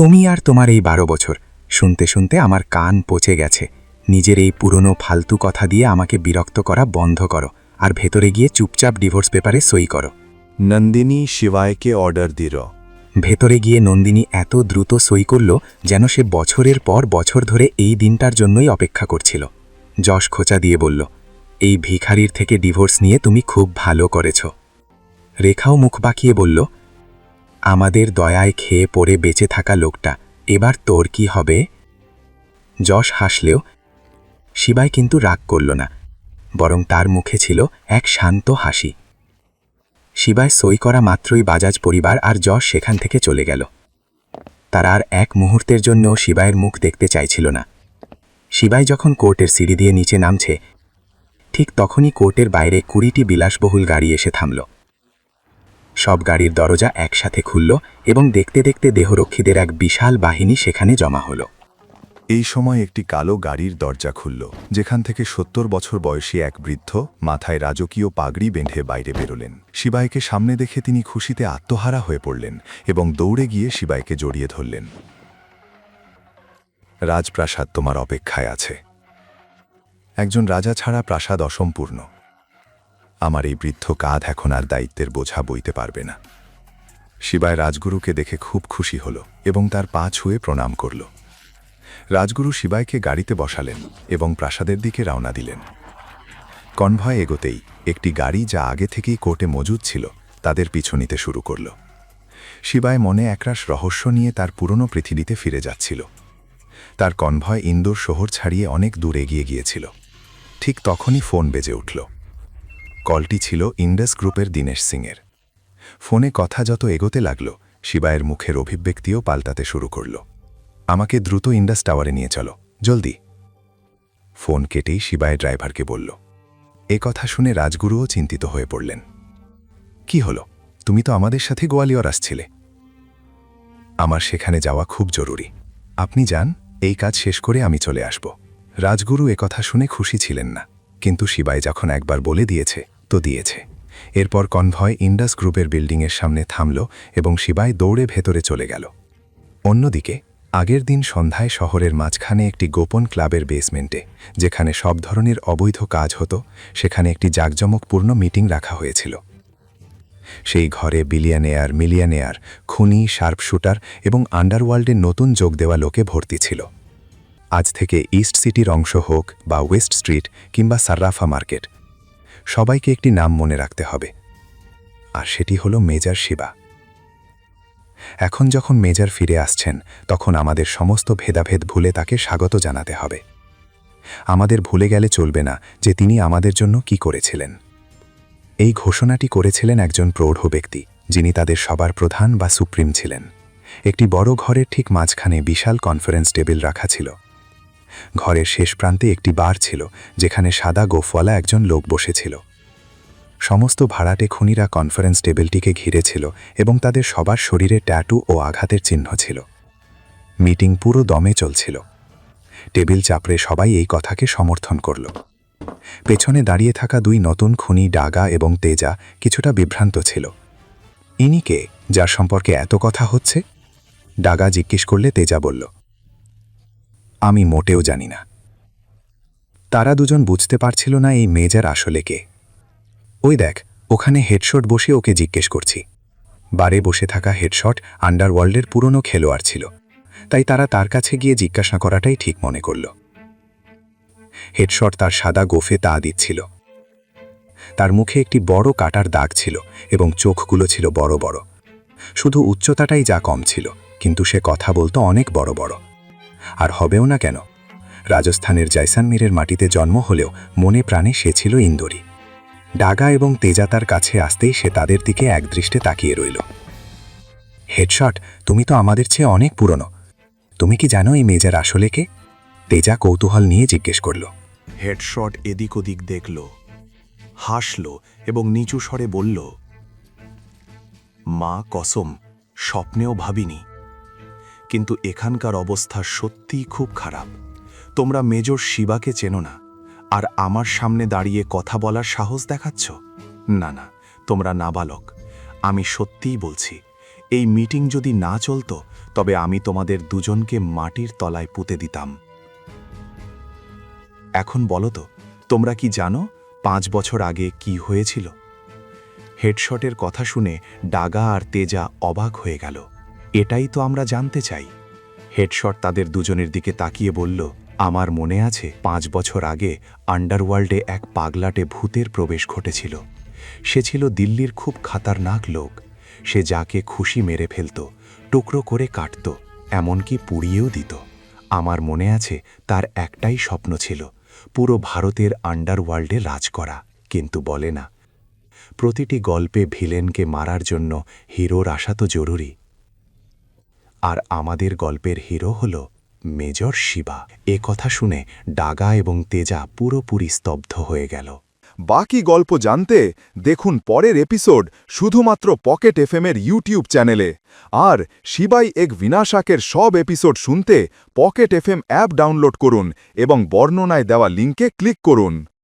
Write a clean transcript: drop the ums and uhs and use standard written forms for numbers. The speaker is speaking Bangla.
তুমি আর তোমার এই 12 বছর, শুনতে শুনতে আমার কান পচে গেছে। নিজের এই পুরনো ফালতু কথা দিয়ে আমাকে বিরক্ত করা বন্ধ করো, আর ভেতরে গিয়ে চুপচাপ ডিভোর্স পেপারে সই করো। নন্দিনী শিবায়কে অর্ডার দিল। ভেতরে গিয়ে নন্দিনী এত দ্রুত সই করল যেন সে বছরের পর বছর ধরে এই দিনটার জন্যই অপেক্ষা করছিল। যশ খোঁচা দিয়ে বলল, এই ভিখারির থেকে ডিভোর্স নিয়ে তুমি খুব ভালো করেছ। রেখাও মুখ বাঁকিয়ে বলল, আমাদের দয়ায় খেয়ে পড়ে বেঁচে থাকা লোকটা, এবার তোর কি হবে? যশ হাসলেও শিবাই কিন্তু রাগ করল না, বরং তার মুখে ছিল এক শান্ত হাসি। শিবায় সই করা মাত্রই বাজাজ পরিবার আর যশ সেখান থেকে চলে গেল। তারা আর এক মুহূর্তের জন্য শিবায়ের মুখ দেখতে চাইছিল না। শিবাই যখন কোর্টের সিঁড়ি দিয়ে নিচে নামছে, ঠিক তখনই কোর্টের বাইরে 20টি বিলাসবহুল গাড়ি এসে থামল। সব গাড়ির দরজা একসাথে খুলল এবং দেখতে দেখতে দেহরক্ষীদের এক বিশাল বাহিনী সেখানে জমা হল। এই সময় একটি কালো গাড়ির দরজা খুলল, যেখান থেকে 70 বছর বয়সী এক বৃদ্ধ মাথায় রাজকীয় পাগড়ি বেঁধে বাইরে বেরোলেন। শিবাইকে সামনে দেখে তিনি খুশিতে আত্মহারা হয়ে পড়লেন এবং দৌড়ে গিয়ে শিবাইকে জড়িয়ে ধরলেন। রাজপ্রাসাদ তোমার অপেক্ষায় আছে। একজন রাজা ছাড়া প্রাসাদ অসম্পূর্ণ। আমার এই বৃদ্ধ কাঁধ এখন আর দায়িত্বের বোঝা বইতে পারবে না। শিবাই রাজগুরুকে দেখে খুব খুশি হল এবং তার পা ছুঁয়ে প্রণাম করল। রাজগুরু শিবাইকে গাড়িতে বসালেন এবং প্রাসাদের দিকে রওনা দিলেন। কনভয় এগোতেই একটি গাড়ি যা আগে থেকেই কোর্টে মজুদ ছিল তাদের পিছু নিতে শুরু করল। শিবাই মনে একরাশ রহস্য নিয়ে তার পুরনো পৃথিবীতে ফিরে যাচ্ছিল। তার কনভয় ইন্দোর শহর ছাড়িয়ে অনেক দূর এগিয়ে গিয়েছিল। ঠিক তখনই ফোন বেজে উঠল। কলটি ছিল ইন্ডাস গ্রুপের দীনেশ সিংয়ের। ফোনে কথা যত এগোতে লাগল, শিবায়ের মুখের অভিব্যক্তিও পাল্টাতে শুরু করল। আমাকে দ্রুত ইন্ডাস টাওয়ারে নিয়ে চলো, জলদি। ফোন কেটেই শিবায় ড্রাইভারকে বলল। এ কথা শুনে রাজগুরুও চিন্তিত হয়ে পড়লেন। কি হলো? তুমি তো আমাদের সাথে গোয়ালিয়র আসছিলে। আমার সেখানে যাওয়া খুব জরুরি। আপনি যান, এই কাজ শেষ করে আমি চলে আসব। রাজগুরু কথা শুনে খুশি ছিলেন না, কিন্তু শিবাই যখন একবার বলে দিয়েছে তো দিয়েছে। এরপর কনভয় ইন্ডাস গ্রুপের বিল্ডিংয়ের সামনে থামল এবং শিবাই দৌড়ে ভেতরে চলে গেল। অন্যদিকে আগের দিন সন্ধ্যায় শহরের মাঝখানে একটি গোপন ক্লাবের বেসমেন্টে, যেখানে সব ধরনের অবৈধ কাজ হতো, সেখানে একটি জাঁকজমকপূর্ণ মিটিং রাখা হয়েছিল। সেই ঘরে বিলিয়নেয়ার, মিলিয়নেয়ার, খুনি, শার্পশুটার এবং আন্ডারওয়ার্ল্ডের নতুন যোগ দেওয়া লোকে ভর্তি ছিল। আজ থেকে ইস্ট সিটির অংশ হোক বা ওয়েস্ট স্ট্রিট কিংবা সার্রাফা মার্কেট, সবাইকে একটি নাম মনে রাখতে হবে, আর সেটি হলো মেজর শিবা। এখন যখন মেজর ফিরে আসছেন, তখন আমাদের সমস্ত ভেদাভেদ ভুলে তাকে স্বাগত জানাতে হবে। আমাদের ভুলে গেলে চলবে না যে তিনি আমাদের জন্য কি করেছিলেন। এই ঘোষণাটি করেছিলেন একজন প্রৌঢ় ব্যক্তি, যিনি তাদের সবার প্রধান বা সুপ্রিম ছিলেন। একটি বড় ঘরের ঠিক মাঝখানে বিশাল কনফারেন্স টেবিল রাখা ছিল। ঘরের শেষ প্রান্তে একটি বার ছিল, যেখানে সাদা গোফওয়ালা একজন লোক বসেছিল। সমস্ত ভাড়াটে খুনিরা কনফারেন্স টেবিলটিকে ঘিরেছিল এবং তাদের সবার শরীরে ট্যাটু ও আঘাতের চিহ্ন ছিল। মিটিং পুরো দমে চলছিল। টেবিল চাপড়ে সবাই এই কথাকে সমর্থন করল। পেছনে দাঁড়িয়ে থাকা দুই নতুন খুনি ডাগা এবং তেজা কিছুটা বিভ্রান্ত ছিল। ইনি কে, যার সম্পর্কে এত কথা হচ্ছে? ডাগা জিজ্ঞেস করলে তেজা বলল, আমি মোটেও জানি না। তারা দুজন বুঝতে পারছিল না এই মেজর আসলে কে। ওই দেখ, ওখানে হেডশট বসে ওকে জিজ্ঞেস করছি। বারে বসে থাকা হেডশট আন্ডারওয়ার্ল্ডের পুরনো খেলোয়াড় ছিল, তাই তারা তার কাছে গিয়ে জিজ্ঞাসা করাটাই ঠিক মনে করল। হেডশট তার সাদা গোফে তা দিচ্ছিল। তার মুখে একটি বড় কাটার দাগ ছিল এবং চোখগুলো ছিল বড় বড়। শুধু উচ্চতাটাই যা কম ছিল, কিন্তু সে কথা বলতো অনেক বড় বড়। আর হবেও না কেন? রাজস্থানের জয়সালমীরের মাটিতে জন্ম হলেও মনে প্রাণে সে ছিল ইন্দোরী। ডাগা এবং তেজা তার কাছে আসতেই সে তাদের দিকে একদৃষ্টে তাকিয়ে রইল। হেডশট, তুমি তো আমাদের চেয়ে অনেক পুরনো। তুমি কি জানো এই মেজর আসলে কে? তেজা কৌতূহল নিয়ে জিজ্ঞেস করল। হেডশট এদিক ওদিক দেখল, হাসল এবং নিচু স্বরে বলল, মা কসম, স্বপ্নেও ভাবিনি। কিন্তু এখানকার অবস্থা সত্যিই খুব খারাপ। তোমরা মেজর শিবাকে চেনো না, আর আমার সামনে দাঁড়িয়ে কথা বলার সাহস দেখাচ্ছ? না না, তোমরা নাবালক। আমি সত্যিই বলছি, এই মিটিং যদি না চলতো তবে আমি তোমাদের দুজনকে মাটির তলায় পুঁতে দিতাম। এখন বলো তো, তোমরা কি জানো 5 বছর আগে কি হয়েছিল? হেডশটের কথা শুনে ডাগা আর তেজা অবাক হয়ে গেল। এটাই তো আমরা জানতে চাই। হেডশট তাদের দুজনের দিকে তাকিয়ে বলল, আমার মনে আছে 5 বছর আগে আন্ডারওয়ার্ল্ডে এক পাগলাটে ভূতের প্রবেশ ঘটেছিল। সে ছিল দিল্লির খুব খাতারনাক লোক। সে যাকে খুশি মেরে ফেলত, টুকরো করে কাটত, এমনকি পুড়িয়েও দিত। আমার মনে আছে তার একটাই স্বপ্ন ছিল, পুরো ভারতের আন্ডারওয়ার্ল্ডে রাজ করা। কিন্তু বলে না, প্রতিটি গল্পে ভিলেনকে মারার জন্য হিরোর আসা তো জরুরি। আর আমাদের গল্পের হিরো হল মেজর শিবা। এ কথা শুনে ডাগা এবং তেজা পুরোপুরি স্তব্ধ হয়ে গেল। বাকি গল্প জানতে দেখুন পরের এপিসোড শুধুমাত্র পকেট এফএমের ইউটিউব চ্যানেলে। আর শিবাই এক বিনাশাকের সব এপিসোড শুনতে পকেট এফএম অ্যাপ ডাউনলোড করুন এবং বর্ণনায় দেওয়া লিঙ্কে ক্লিক করুন।